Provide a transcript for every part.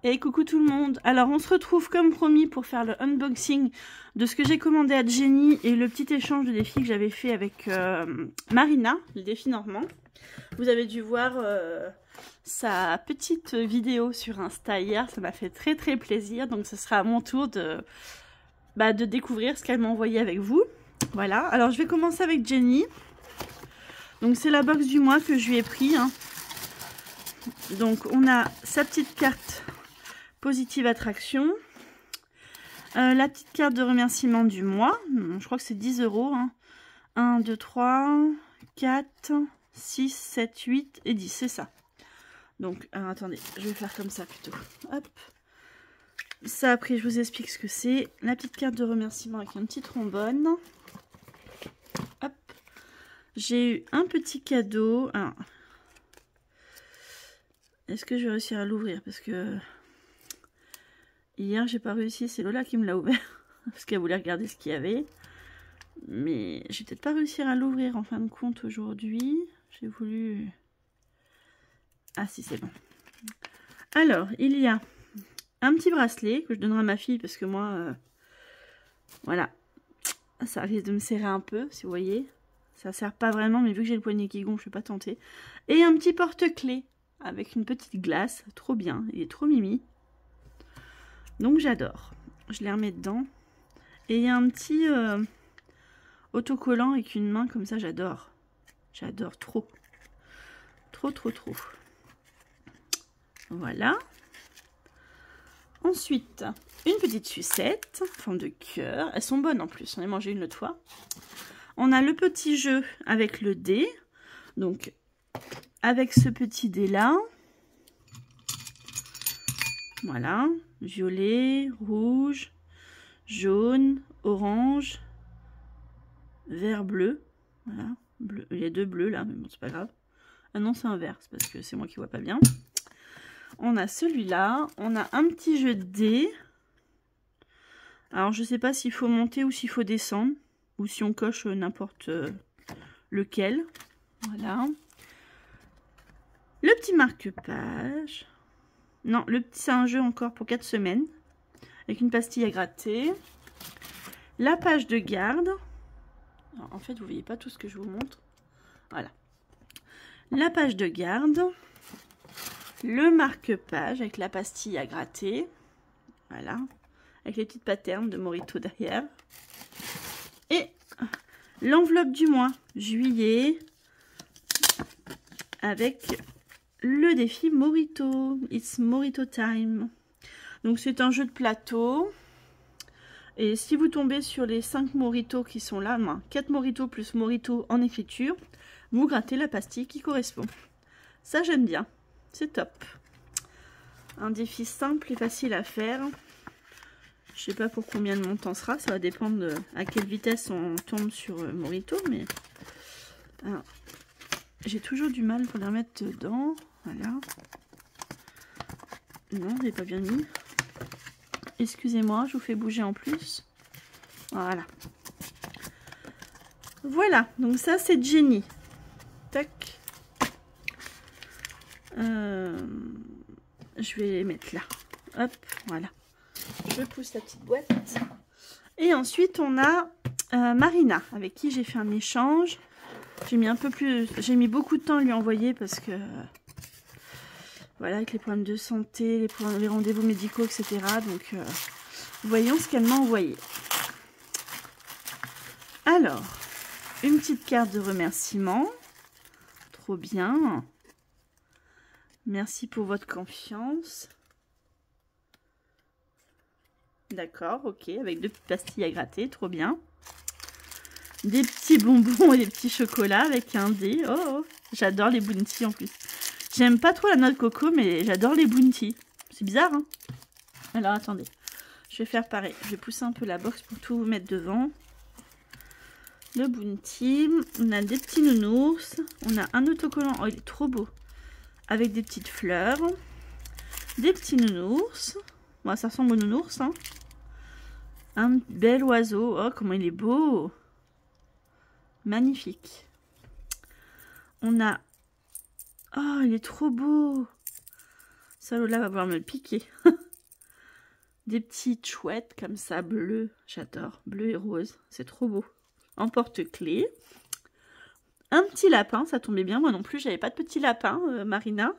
Et coucou tout le monde. Alors on se retrouve comme promis pour faire le unboxing de ce que j'ai commandé à Jenny et le petit échange de défis que j'avais fait avec Marina, le défi normand. Vous avez dû voir sa petite vidéo sur Insta hier, ça m'a fait très plaisir. Donc ce sera à mon tour de découvrir ce qu'elle m'a envoyé avec vous. Voilà, alors je vais commencer avec Jenny. Donc c'est la box du mois que je lui ai pris. Hein. Donc on a sa petite carte positive attraction. La petite carte de remerciement du mois. Je crois que c'est 10 €. Hein. 1, 2, 3, 4, 6, 7, 8 et 10. C'est ça. Donc, alors, attendez, je vais faire comme ça plutôt. Hop. Ça, après, je vous explique ce que c'est. La petite carte de remerciement avec un petit trombone. Hop. J'ai eu un petit cadeau. Est-ce que je vais réussir à l'ouvrir? Parce que hier, j'ai pas réussi. C'est Lola qui me l'a ouvert. Parce qu'elle voulait regarder ce qu'il y avait. Mais j'ai peut-être pas réussi à l'ouvrir en fin de compte aujourd'hui. J'ai voulu... Ah si, c'est bon. Alors, il y a un petit bracelet que je donnerai à ma fille parce que moi, voilà, ça risque de me serrer un peu, si vous voyez. Ça sert pas vraiment, mais vu que j'ai le poignet qui gonfle, je suis pas tentée. Et un petit porte-clés avec une petite glace, trop bien, il est trop mimi. Donc j'adore. Je les remets dedans. Et il y a un petit autocollant avec une main comme ça, j'adore. J'adore trop. Trop. Voilà. Ensuite, une petite sucette en forme de cœur. Elles sont bonnes en plus, on a mangé une l'autre fois. On a le petit jeu avec le dé. Donc, avec ce petit dé là. Voilà. Violet, rouge, jaune, orange, vert, bleu. Voilà. Bleu. Il y a deux bleus là, mais bon, c'est pas grave. Ah non, c'est un vert, c'est parce que c'est moi qui vois pas bien. On a celui-là. On a un petit jeu de dés. Alors, je sais pas s'il faut monter ou s'il faut descendre. Ou si on coche n'importe lequel. Voilà. Le petit marque-page. Non, c'est un jeu encore pour 4 semaines. Avec une pastille à gratter. La page de garde. Alors, en fait, vous voyez pas tout ce que je vous montre. Voilà. La page de garde. Le marque-page avec la pastille à gratter. Voilà. Avec les petites patterns de Morito derrière. Et l'enveloppe du mois, juillet, avec le défi Morito. It's Morito time. Donc c'est un jeu de plateau. Et si vous tombez sur les 5 Morito qui sont là, 4 Morito plus Morito en écriture, vous grattez la pastille qui correspond. Ça j'aime bien. C'est top. Un défi simple et facile à faire. Je sais pas pour combien de montant sera. Ça va dépendre de à quelle vitesse on tombe sur Morito. Mais j'ai toujours du mal pour les remettre dedans. Voilà. Non, je l'ai pas bien mis. Excusez-moi, je vous fais bouger en plus. Voilà. Voilà. Donc ça, c'est Jenny. Tac. Je vais les mettre là. Hop, voilà. Je pousse la petite boîte. Et ensuite, on a Marina, avec qui j'ai fait un échange. J'ai mis beaucoup de temps à lui envoyer parce que voilà, avec les problèmes de santé, les rendez-vous médicaux, etc. Donc, voyons ce qu'elle m'a envoyé. Alors, une petite carte de remerciement. Trop bien. Merci pour votre confiance. D'accord, ok, avec 2 petites pastilles à gratter, trop bien. Des petits bonbons et des petits chocolats avec un dé. Oh, j'adore les bounty en plus. J'aime pas trop la noix de coco, mais j'adore les bounty. C'est bizarre, hein? Alors, attendez. Je vais faire pareil. Je vais pousser un peu la box pour tout vous mettre devant. Le bounty. On a des petits nounours. On a un autocollant. Oh, il est trop beau. Avec des petites fleurs. Des petits nounours. Bon, ça ressemble au nounours, hein. Un bel oiseau. Oh, comment il est beau. Magnifique. On a... Oh, il est trop beau. Salaud-là va vouloir me le piquer. Des petites chouettes comme ça, bleu. J'adore. Bleu et rose. C'est trop beau. En porte-clés. Un petit lapin, ça tombait bien. Moi non plus, j'avais pas de petit lapin, Marina.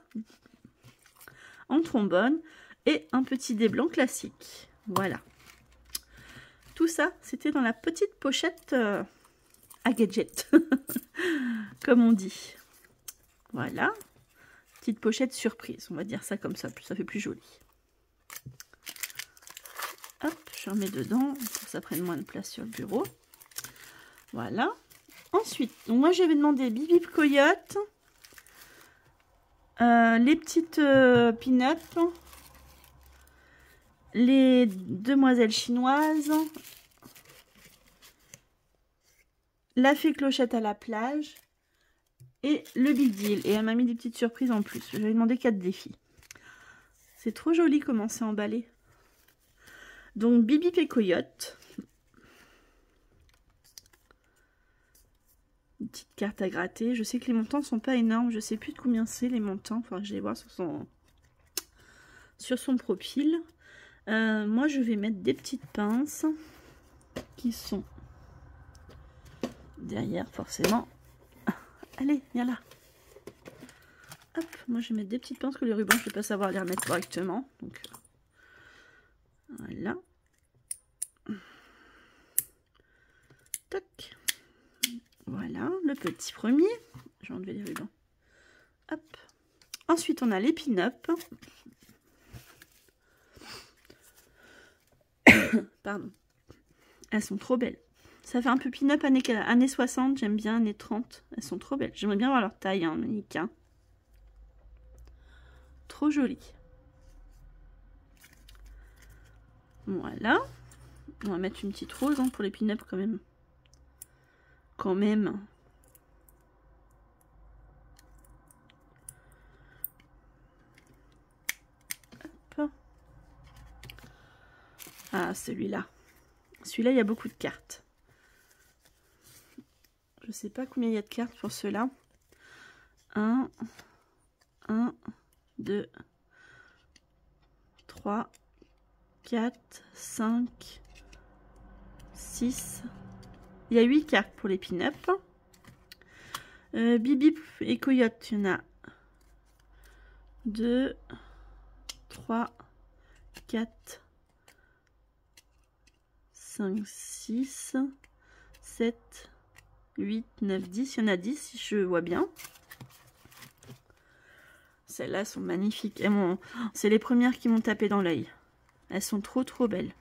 En trombone. Et un petit dé blanc classique. Voilà. Tout ça, c'était dans la petite pochette à gadget. Comme on dit. Voilà. Petite pochette surprise. On va dire ça comme ça. Ça fait plus joli. Hop, je remets dedans pour que ça prenne moins de place sur le bureau. Voilà. Ensuite, donc moi j'avais demandé Bip Bip Coyote, les petites pin-up, les demoiselles chinoises, la fée clochette à la plage et le Big Deal. Et elle m'a mis des petites surprises en plus. J'avais demandé 4 défis. C'est trop joli comment c'est emballé. Donc Bip Bip et Coyote. Une petite carte à gratter. Je sais que les montants ne sont pas énormes. Je sais plus de combien c'est les montants. Enfin, je vais voir sur son profil. Moi, je vais mettre des petites pinces qui sont derrière, forcément. Allez, viens là. Hop, moi, je vais mettre des petites pinces que les rubans, je ne vais pas savoir les remettre correctement. Donc, voilà. Tac. Voilà, le petit premier. Je vais enlever les rubans. Hop. Ensuite, on a les pin-up. Pardon. Elles sont trop belles. Ça fait un peu pin-up années 60. J'aime bien années 30. Elles sont trop belles. J'aimerais bien voir leur taille, hein, Monique. Hein. Trop jolies. Voilà. On va mettre une petite rose hein, pour les pin-up quand même. Quand même. Hop. Ah, celui-là. Celui-là, il y a beaucoup de cartes. Je sais pas combien il y a de cartes pour ceux-là. 1, 2, 3, 4, 5, 6. Il y a 8 cartes pour les pin-up. Bip Bip et Coyote, il y en a 2, 3, 4, 5, 6, 7, 8, 9, 10. Il y en a 10 si je vois bien. Celles-là sont magnifiques. C'est les premières qui m'ont tapé dans l'œil. Elles sont trop trop belles.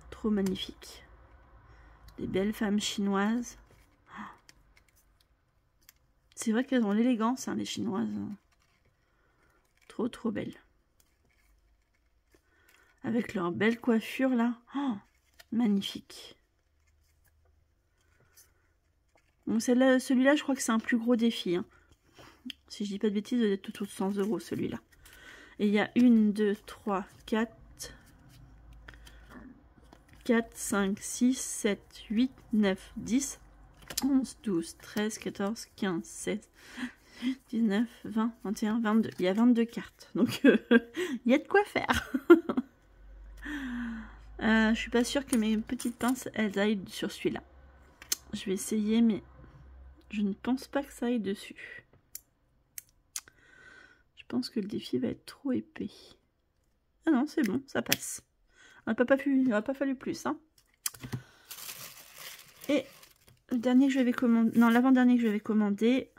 Trop magnifiques. Des belles femmes chinoises. C'est vrai qu'elles ont l'élégance, hein, les chinoises. Trop trop belles. Avec leur belle coiffure là. Oh, magnifique. Bon, celui-là, je crois que c'est un plus gros défi. Hein. Si je dis pas de bêtises, il doit être autour de 100 € celui-là. Et il y a 1, 2, 3, 4, 5, 6, 7, 8, 9, 10, 11, 12, 13, 14, 15, 16, 19, 20, 21, 22. Il y a 22 cartes. Donc, il y a de quoi faire. Je suis pas sûre que mes petites pinces, elles aillent sur celui-là. Je vais essayer, mais je ne pense pas que ça aille dessus. Je pense que le défi va être trop épais. Ah non, c'est bon, ça passe. Il n'aurait pas fallu plus. Hein. Et le dernier que je vais commander, non, l'avant-dernier que je vais commander,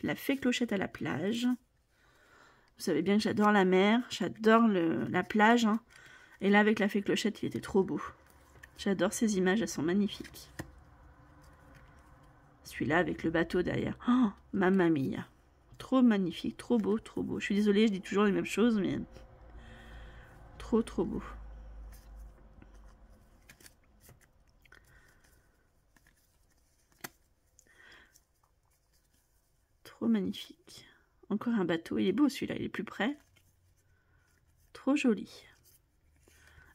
la fée clochette à la plage. Vous savez bien que j'adore la mer, j'adore la plage. Hein. Et là, avec la fée clochette, il était trop beau. J'adore ces images, elles sont magnifiques. Celui-là avec le bateau derrière. Oh, mamma mia. Trop magnifique, trop beau, trop beau. Je suis désolée, je dis toujours les mêmes choses, mais trop, trop beau. Trop magnifique. Encore un bateau. Il est beau celui-là, il est plus près. Trop joli.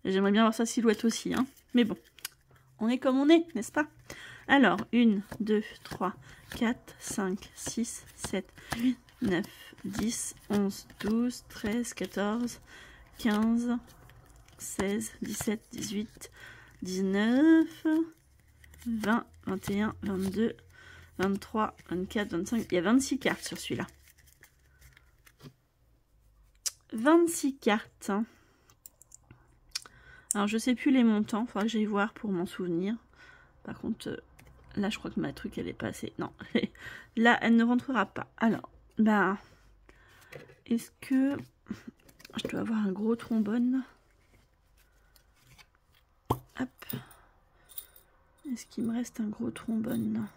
J'aimerais bien voir sa silhouette aussi, hein. Mais bon, on est comme on est, n'est-ce pas? Alors, 1, 2, 3, 4, 5, 6, 7, 8, 9, 10, 11, 12, 13, 14, 15, 16, 17, 18, 19, 20, 21, 22, 23, 24, 25. Il y a 26 cartes sur celui-là. 26 cartes. Alors, je sais plus les montants. Il faudra que j'aille voir pour m'en souvenir. Par contre, là, je crois que ma truc, elle est pas assez. Non, là, elle ne rentrera pas. Alors, bah, est-ce que je dois avoir un gros trombone? Hop. Est-ce qu'il me reste un gros trombone?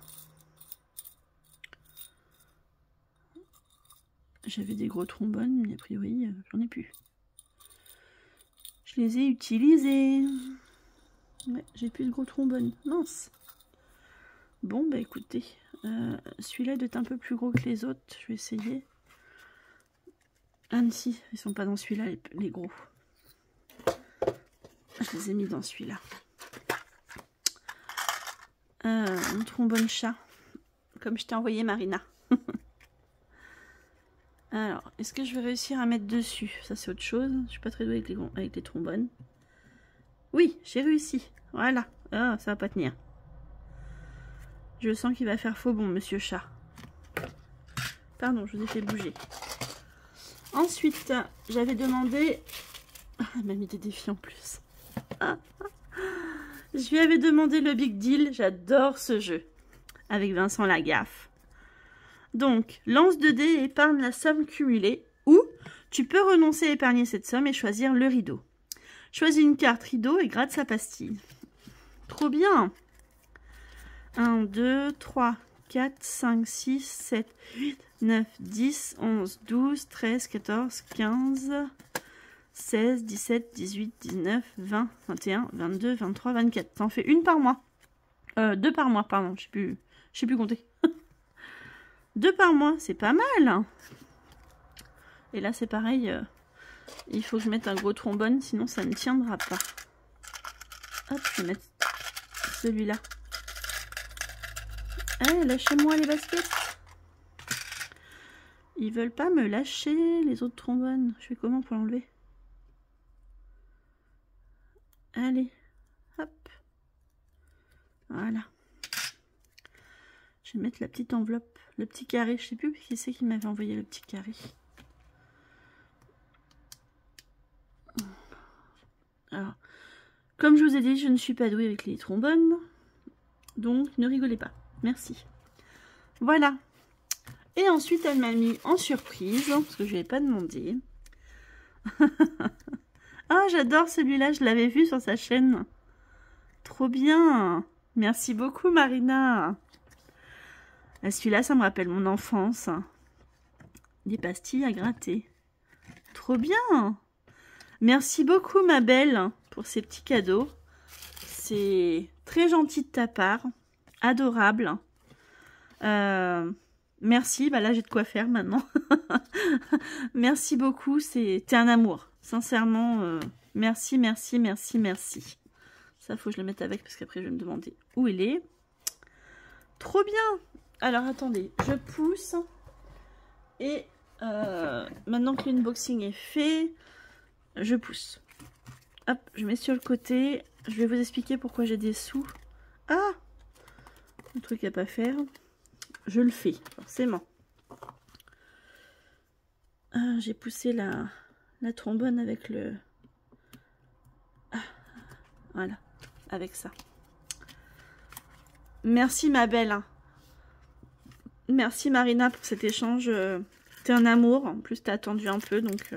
J'avais des gros trombones, mais a priori, j'en ai plus. Je les ai utilisés. Ouais, j'ai plus de gros trombones. Mince. Bon, bah écoutez, celui-là doit être un peu plus gros que les autres. Je vais essayer. Ah, si, ils sont pas dans celui-là, les gros. Je les ai mis dans celui-là. Un trombone chat. Comme je t'ai envoyé, Marina. Alors, est-ce que je vais réussir à mettre dessus? Ça, c'est autre chose. Je suis pas très douée avec les trombones. Oui, j'ai réussi. Voilà. Ah, ça va pas tenir. Je sens qu'il va faire faux bon, monsieur chat. Pardon, je vous ai fait bouger. Ensuite, j'avais demandé... Ah, elle m'a mis des défis en plus. Je lui avais demandé le Big Deal. J'adore ce jeu. Avec Vincent Lagaffe. Donc, lance 2 dés et épargne la somme cumulée. Ou, tu peux renoncer à épargner cette somme et choisir le rideau. Choisis une carte rideau et gratte sa pastille. Trop bien. 1, 2, 3, 4, 5, 6, 7, 8, 9, 10, 11, 12, 13, 14, 15, 16, 17, 18, 19, 20, 21, 22, 23, 24. T'en fais une par mois. 2 par mois, pardon. Je sais plus compter. 2 par mois, c'est pas mal. Et là, c'est pareil. Il faut que je mette un gros trombone, sinon ça ne tiendra pas. Hop, je vais mettre celui-là. Allez, lâchez-moi les baskets. Ils veulent pas me lâcher, les autres trombones. Je fais comment pour l'enlever? Allez, hop. Voilà. Je vais mettre la petite enveloppe, le petit carré. Je sais plus qui c'est qui m'avait envoyé le petit carré. Alors, comme je vous ai dit, je ne suis pas douée avec les trombones. Donc, ne rigolez pas. Merci. Voilà. Et ensuite, elle m'a mis en surprise, parce que je ne lui ai pas demandé. Ah, j'adore celui-là. Je l'avais vu sur sa chaîne. Trop bien. Merci beaucoup, Marina. Celui-là, ça me rappelle mon enfance. Des pastilles à gratter. Trop bien. Merci beaucoup, ma belle, pour ces petits cadeaux. C'est très gentil de ta part. Adorable. Merci. Bah là, j'ai de quoi faire maintenant. Merci beaucoup. T'es un amour. Sincèrement, merci, merci, merci, merci. Ça, faut que je le mette avec parce qu'après, je vais me demander où il est. Trop bien. Alors, attendez. Je pousse. Et maintenant que l'unboxing est fait, je pousse. Hop, je mets sur le côté. Je vais vous expliquer pourquoi j'ai des sous. Ah, un truc à pas faire. Je le fais, forcément. Ah, j'ai poussé la trombone avec le... Ah, voilà, avec ça. Merci, ma belle. Merci, Marina, pour cet échange. T'es un amour. En plus, t'as attendu un peu, donc...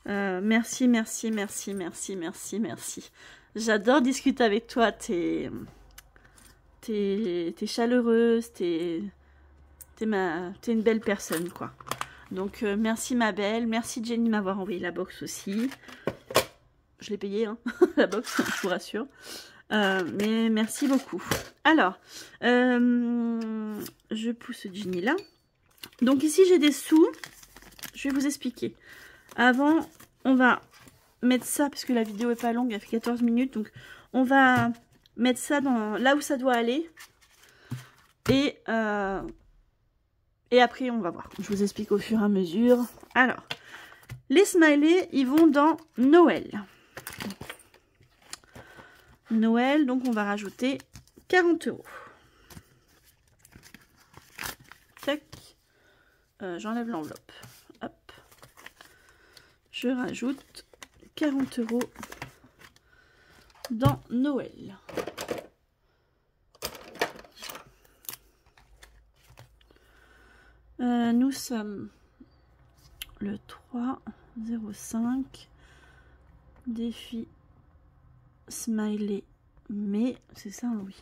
merci, merci, merci, merci, merci, merci. J'adore discuter avec toi. T'es chaleureuse, t'es une belle personne, quoi. Donc, merci, ma belle. Merci, Jenny, de m'avoir envoyé la box aussi. Je l'ai payée, hein, la box, je vous rassure. Mais merci beaucoup. Alors, je pousse Jenny là. Donc, ici, j'ai des sous. Je vais vous expliquer. Avant, on va mettre ça, parce que la vidéo est pas longue, elle fait 14 minutes. Donc, on va mettre ça là où ça doit aller. Et Et après, on va voir. Je vous explique au fur et à mesure. Alors, les smileys, ils vont dans Noël. Noël, donc on va rajouter 40 €. Tac. J'enlève l'enveloppe. Hop. Je rajoute 40 € dans Noël. Nous sommes le 3/05 défi smiley, mais c'est ça, oui.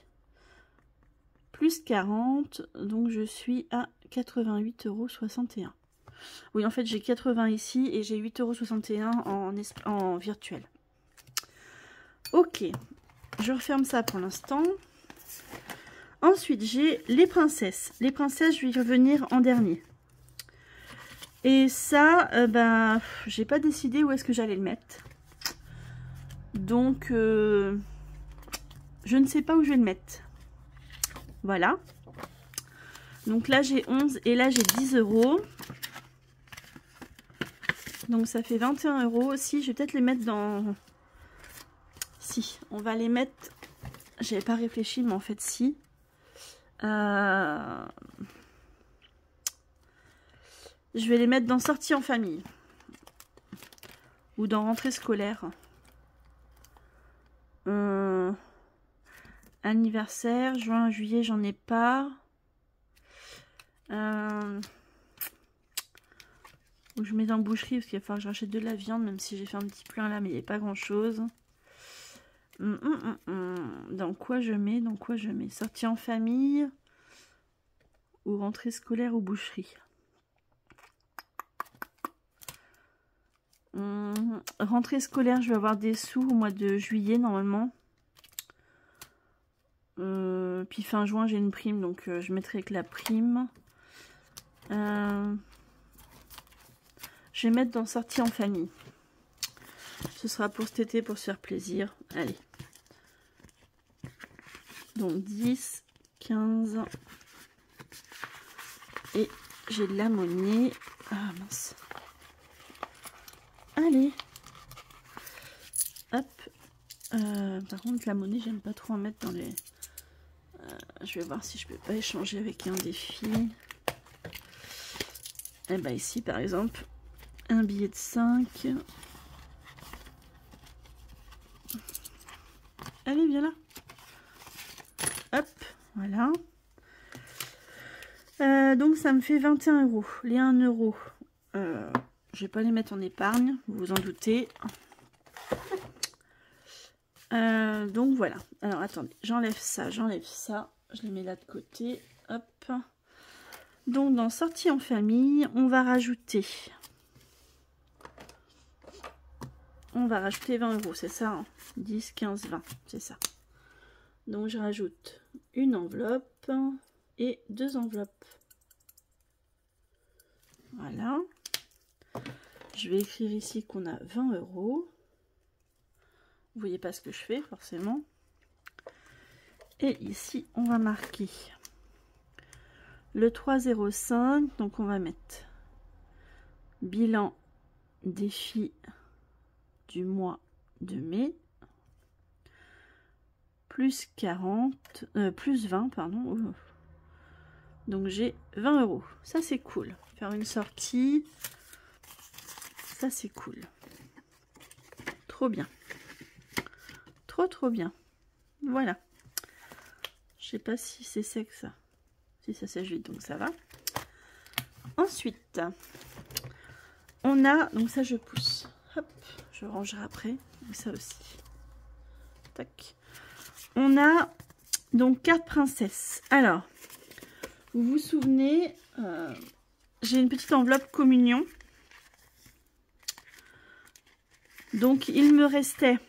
Plus 40, donc je suis à 88,61 €. Oui, en fait, j'ai 80 ici et j'ai 8,61 € en virtuel. Ok, je referme ça pour l'instant. Ensuite, j'ai les princesses. Les princesses, je vais y revenir en dernier. Et ça, j'ai pas décidé où est-ce que j'allais le mettre. Donc, je ne sais pas où je vais le mettre. Voilà. Donc là, j'ai 11 et là, j'ai 10 €. Donc, ça fait 21 €. Si, je vais peut-être les mettre dans... Si, on va les mettre... J'avais pas réfléchi, mais en fait, si. Je vais les mettre dans sortie en famille. Ou dans rentrée scolaire. Anniversaire, juin, juillet, j'en ai pas. Ou je mets dans boucherie parce qu'il va falloir que je rachète de la viande, même si j'ai fait un petit plein là, mais il n'y a pas grand chose. Dans quoi je mets? Dans quoi je mets? Sortie en famille ou rentrée scolaire ou boucherie? Rentrée scolaire, je vais avoir des sous au mois de juillet normalement. Puis fin juin, j'ai une prime, donc je mettrai avec la prime. Je vais mettre dans sortie en famille. Ce sera pour cet été, pour se faire plaisir. Allez. Donc 10, 15. Et j'ai de la monnaie. Ah mince. Allez. Hop. Par contre, la monnaie, j'aime pas trop en mettre dans les... je vais voir si je peux pas échanger avec un des filles. Et bah ici, par exemple, un billet de 5. Allez, viens là. Hop, voilà. Donc ça me fait 21 €. Les 1 €, je vais pas les mettre en épargne, vous vous en doutez. Donc voilà. Alors attendez, j'enlève ça, je les mets là de côté. Hop. Donc dans sortie en famille, on va rajouter 20 €, c'est ça, hein, 10, 15, 20, c'est ça. Donc je rajoute une enveloppe et 2 enveloppes. Voilà. Je vais écrire ici qu'on a 20 €. Vous voyez pas ce que je fais forcément. Et ici, on va marquer le 3/05. Donc on va mettre bilan défi du mois de mai. Plus 40, plus 20, pardon. Donc j'ai 20 €. Ça c'est cool. Faire une sortie. Ça c'est cool. Trop bien. Trop bien. Voilà. Je sais pas si c'est sec ça. Si ça sèche vite, donc ça va. Ensuite, on a, donc ça je pousse. Hop, je rangerai après. Et ça aussi. Tac. On a donc 4 princesses. Alors, vous vous souvenez, j'ai une petite enveloppe communion. Donc il me restait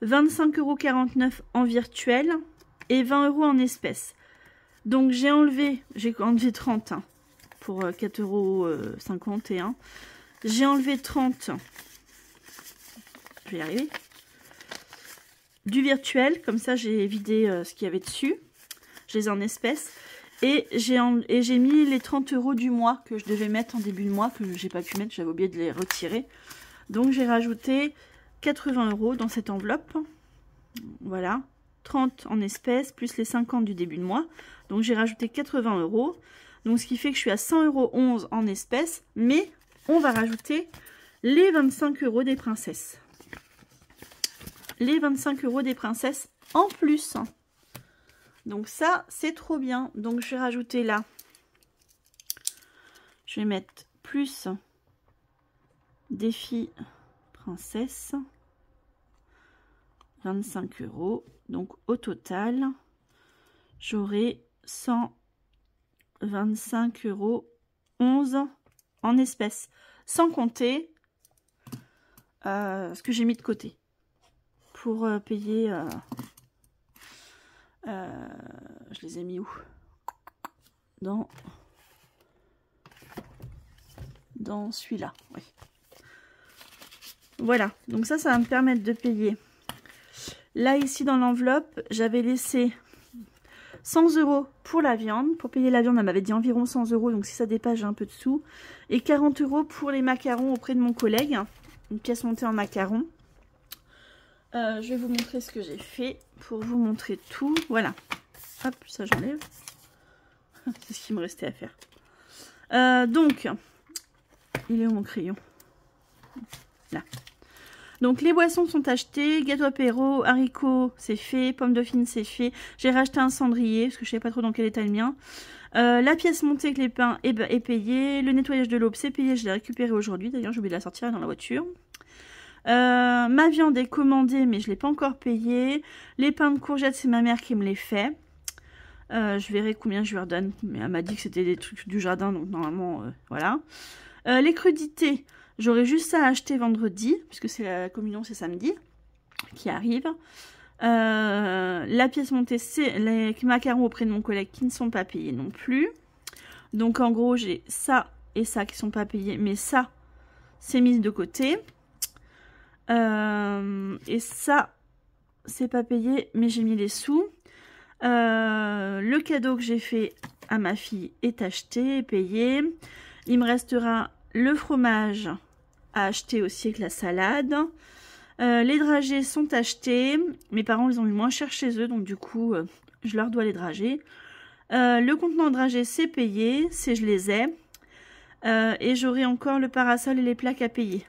25,49 € en virtuel et 20 € en espèces. Donc j'ai enlevé 30 hein, pour 4,51 €. J'ai enlevé 30, je vais y arriver, du virtuel, comme ça j'ai vidé ce qu'il y avait dessus. Je les ai en espèces. Et j'ai mis les 30 € du mois que je devais mettre en début de mois, que j'ai pas pu mettre, j'avais oublié de les retirer. Donc j'ai rajouté 80 € dans cette enveloppe. Voilà, 30 en espèces, plus les 50 du début de mois. Donc j'ai rajouté 80 €. Donc ce qui fait que je suis à 100,11 € en espèces, mais on va rajouter les 25 € des princesses. Les 25 € des princesses en plus. Donc ça, c'est trop bien. Donc je vais rajouter là. Je vais mettre plus défi princesse. 25 €. Donc au total, j'aurai 125,11 € en espèces. Sans compter ce que j'ai mis de côté. Pour payer... je les ai mis où? Dans celui-là, oui. Voilà, donc ça va me permettre de payer. Là, ici, dans l'enveloppe, j'avais laissé 100 € pour la viande. Pour payer la viande, elle m'avait dit environ 100 €, donc si ça dépasse, j'ai un peu de sous. Et 40 € pour les macarons auprès de mon collègue. Une pièce montée en macarons. Je vais vous montrer ce que j'ai fait pour vous montrer tout. Voilà. Hop, ça j'enlève. C'est ce qu'il me restait à faire. Donc, il est où mon crayon? Là. Donc les boissons sont achetées. Gâteau apéro, haricots, c'est fait. Pommes dauphines, c'est fait. J'ai racheté un cendrier, parce que je ne savais pas trop dans quel état le mien. La pièce montée avec les pains est payée. Le nettoyage de l'aube, c'est payé. Je l'ai récupéré aujourd'hui. D'ailleurs, j'ai oublié de la sortir dans la voiture. Ma viande est commandée, mais je ne l'ai pas encore payée. Les pains de courgettes, c'est ma mère qui me les fait. Je verrai combien je lui redonne. Mais elle m'a dit que c'était des trucs du jardin, donc normalement, voilà. Les crudités, j'aurai juste ça à acheter vendredi, puisque c'est la communion, c'est samedi, qui arrive. La pièce montée, c'est les macarons auprès de mon collègue qui ne sont pas payés non plus. Donc en gros, j'ai ça et ça qui ne sont pas payés, mais ça, c'est mis de côté. Et ça, c'est pas payé, mais j'ai mis les sous. Le cadeau que j'ai fait à ma fille est acheté, est payé. Il me restera le fromage à acheter aussi avec la salade. Les dragées sont achetés. Mes parents les ont mis moins cher chez eux, donc du coup, je leur dois les dragées. Le contenant de dragées, c'est payé, je les ai. Et j'aurai encore le parasol et les plaques à payer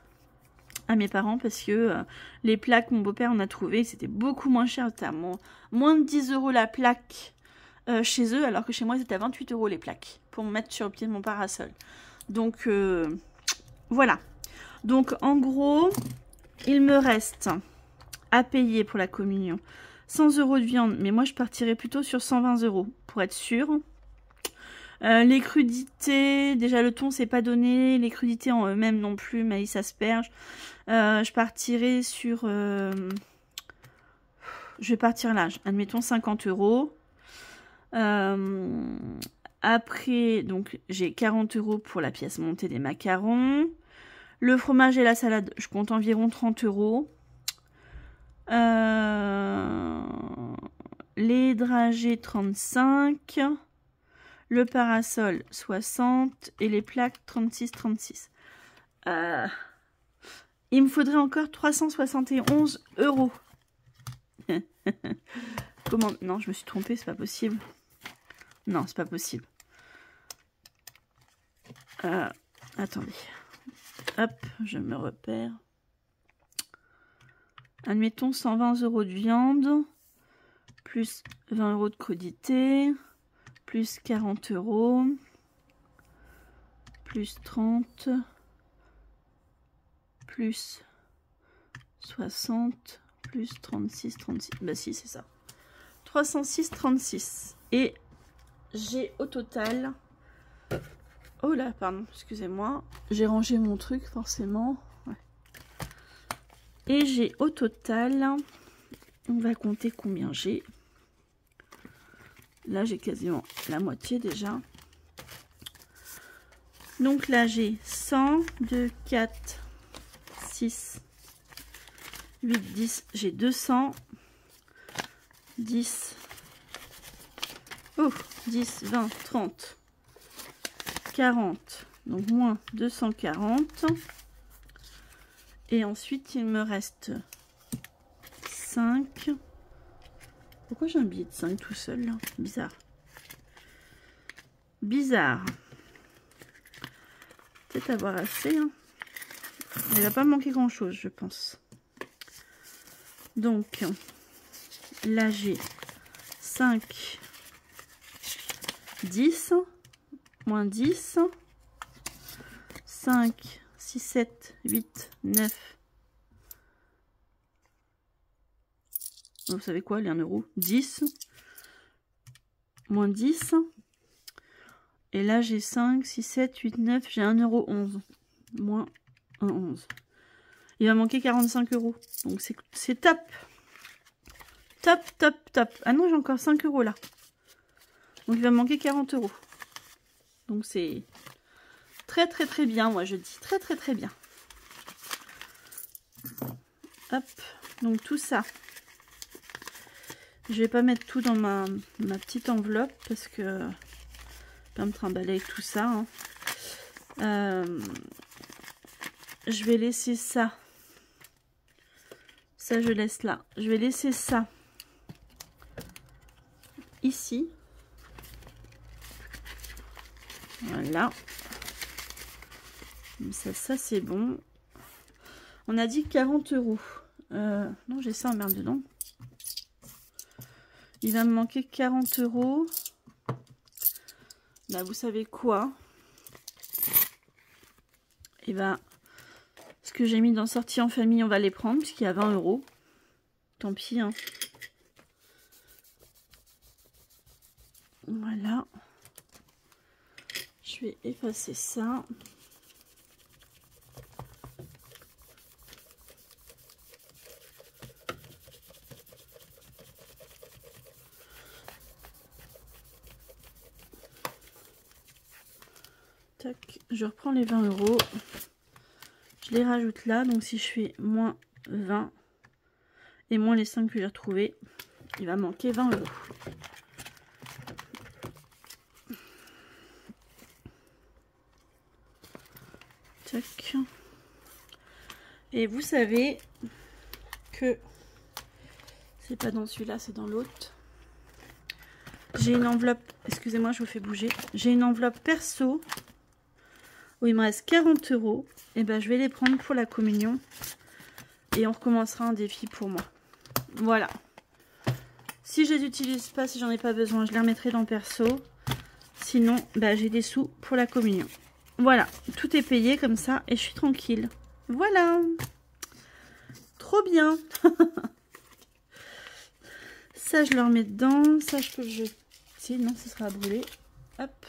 à mes parents, parce que les plaques, mon beau-père en a trouvé, c'était beaucoup moins cher, c'était à moins de 10 € la plaque chez eux, alors que chez moi c'était à 28 € les plaques, pour me mettre sur le pied de mon parasol. Donc voilà. Donc en gros, il me reste à payer pour la communion 100 € de viande, mais moi je partirais plutôt sur 120 € pour être sûre. Les crudités, déjà le thon c'est pas donné, les crudités en eux-mêmes non plus, maïs, asperges. Je partirai sur... je vais partir là, admettons 50 €. Après, donc j'ai 40 € pour la pièce montée des macarons. Le fromage et la salade, je compte environ 30 €. Les dragées 35. Le parasol 60 et les plaques 36. Il me faudrait encore 371 €. Comment? Non, je me suis trompée, c'est pas possible. Non, c'est pas possible. Attendez. Hop, je me repère. Admettons 120 € de viande, plus 20 € de crudités, plus 40 €, plus 30, plus 60, plus 36. Bah si, c'est ça. 306,36. Et j'ai au total... Oh là, pardon, excusez-moi. J'ai rangé mon truc, forcément. Ouais. Et j'ai au total... On va compter combien j'ai. Là, j'ai quasiment la moitié déjà. Donc là, j'ai 100, 2, 4, 6, 8, 10. J'ai 200, 10, Oh, 10, 20, 30, 40. Donc moins 240. Et ensuite, il me reste 5. Pourquoi j'ai un billet de 5 tout seul là? Bizarre. Bizarre. Peut-être avoir assez. Hein. Il va pas manquer grand chose, je pense. Donc, là j'ai 5, 10, moins 10, 5, 6, 7, 8, 9. Vous savez quoi, les 1 euro? 10, moins 10. Et là, j'ai 5, 6, 7, 8, 9. J'ai 1,11 €. Moins 1,11. Il va manquer 45 €. Donc, c'est top. Top, top, top. Ah non, j'ai encore 5 € là. Donc, il va manquer 40 €. Donc, c'est très, très, très bien. Moi, je dis très, très, très bien. Hop. Donc, tout ça. Je vais pas mettre tout dans ma petite enveloppe parce que pas me trimballer avec tout ça. Hein. Je vais laisser ça. Ça, je laisse là. Je vais laisser ça ici. Voilà. Ça c'est bon. On a dit 40 €. Non, j'ai ça en merde dedans. Il va me manquer 40 €. Bah, vous savez quoi? Et bah, ce que j'ai mis dans sortie en famille, on va les prendre, puisqu'il y a 20 €. Tant pis, hein. Voilà. Je vais effacer ça. Tac, je reprends les 20 €. Je les rajoute là. Donc si je fais moins 20 et moins les 5 que j'ai retrouvés, il va manquer 20 €. Tac. Et vous savez que c'est pas dans celui-là, c'est dans l'autre. J'ai une enveloppe, excusez-moi, je vous fais bouger. J'ai une enveloppe perso où il me reste 40 €. Et ben je vais les prendre pour la communion. Et on recommencera un défi pour moi. Voilà. Si je les utilise pas, si j'en ai pas besoin, je les remettrai dans perso. Sinon, bah, j'ai des sous pour la communion. Voilà, tout est payé comme ça et je suis tranquille. Voilà. Trop bien. Ça, je le remets dedans. Ça, je peux le jeter. Non, ce sera à brûler. Hop.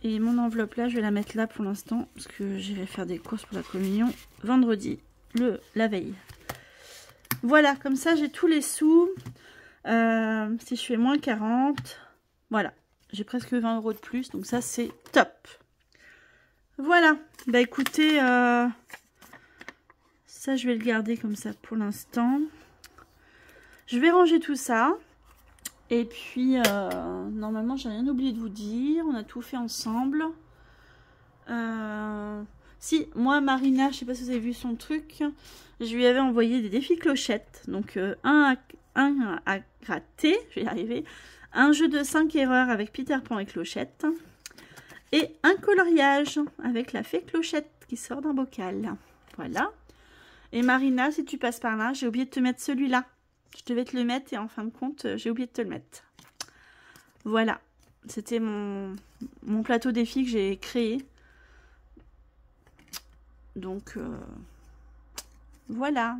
Et mon enveloppe là, je vais la mettre là pour l'instant. Parce que j'irai faire des courses pour la communion vendredi, la veille. Voilà, comme ça, j'ai tous les sous. Si je fais moins 40, voilà. J'ai presque 20 € de plus. Donc ça, c'est top. Voilà. Bah écoutez, ça, je vais le garder comme ça pour l'instant. Je vais ranger tout ça. Et puis, normalement, j'ai rien oublié de vous dire. On a tout fait ensemble. Si, moi, Marina, je sais pas si vous avez vu son truc. Je lui avais envoyé des défis clochettes. Donc, un à gratter, je vais y arriver. Un jeu de 5 erreurs avec Peter Pan et Clochette. Et un coloriage avec la fée Clochette qui sort d'un bocal. Voilà. Et Marina, si tu passes par là, j'ai oublié de te mettre celui-là. Je devais te le mettre et en fin de compte, j'ai oublié de te le mettre. Voilà. C'était mon plateau défi que j'ai créé. Donc, voilà.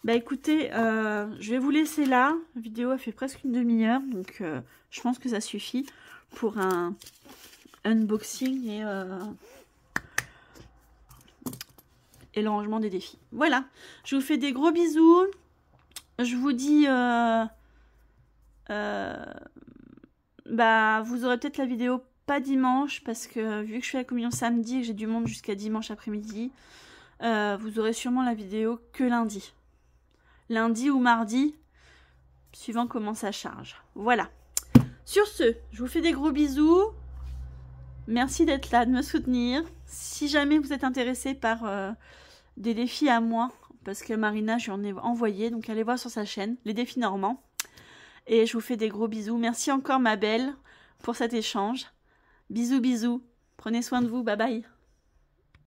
Bah écoutez, je vais vous laisser là. La vidéo a fait presque une demi-heure. Donc, je pense que ça suffit pour un unboxing et le rangement des défis. Voilà. Je vous fais des gros bisous. Je vous dis... bah, vous aurez peut-être la vidéo pas dimanche parce que vu que je fais la communion samedi et que j'ai du monde jusqu'à dimanche après-midi, vous aurez sûrement la vidéo que lundi. Lundi ou mardi, suivant comment ça charge. Voilà. Sur ce, je vous fais des gros bisous. Merci d'être là, de me soutenir. Si jamais vous êtes intéressé par des défis à moi, parce que Marina, je lui en ai envoyé, donc allez voir sur sa chaîne, les défis normands. Et je vous fais des gros bisous. Merci encore ma belle pour cet échange. Bisous, bisous. Prenez soin de vous. Bye bye.